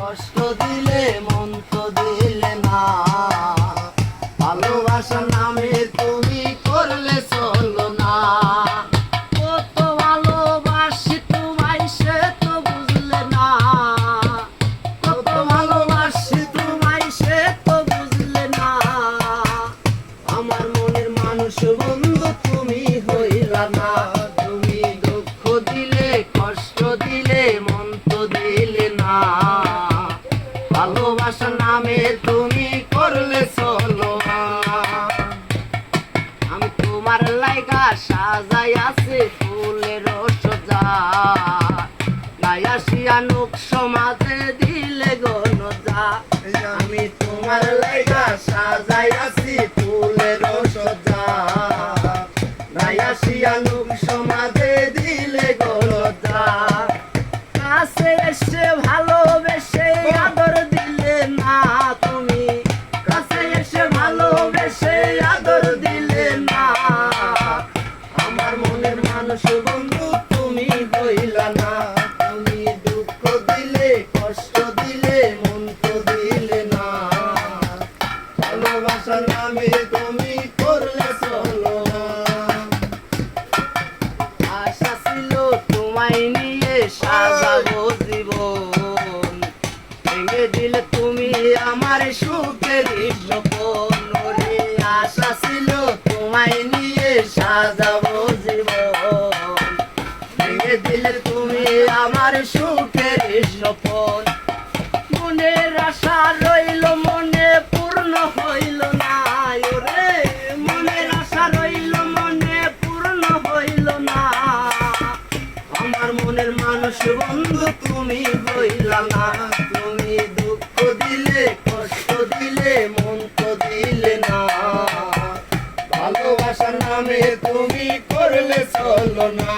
কষ্ট দিলে মন তো দিলে না, ভালোবাসার নামে তুমি করলে চলো না। কত ভালোবাসি তোমায় সে তো বুঝলে না, কত ভালোবাসি তোমায় সে তো বুঝলে না। আমার মনের মানুষ বন্ধু তুমি হইলা না, তুমি দুঃখ দিলে কষ্ট দিলে মন তো দিলে না, ভালোবাসার নামে তুমি করলে চলো না। আমি তোমার লাইগা সাজাই আছে ফুলের সজা, গায়াসিয়া লোক সমাজে দিলে গনজা। আমি তোমার লাইগা সাজাই আছি ফুলের সজা, গায়াসিয়া লোক সমাজে দিলে গনজা। কাছে এসে ভালোবেসে আদর দিলে না তুমি, কাছে এসে ভালোবেসে আদর দিলে না। আমার মনের মানুষ বন্ধু তুমি হইলা না, তুমি দুঃখ দিলে কষ্ট দিলে মন তো দিলে না, ভালোবাসার নামে তুমি করলে চলো না। আশা ছিল তোমায় নিয়ে সাজাবো জীবন, ভেঙে দিলে তুমি আমার সুখের স্বপন রে। আশা ছিল তোমায় নিয়ে সাজাবো জীবন, ভেঙে দিলে তুমি আমার সুখের স্বপন। মনের আশা রইল মনে পূর্ণ হইল না রে, মনের আশা রইল মনে পূর্ণ হইল না। আমার মনের মানুষ বন্ধু তুমি হইলা না, তুমি দুঃখ দিলে কষ্ট দিলে মন তো দিলে না, ভালোবাসার নামে তুমি করলে চলো না।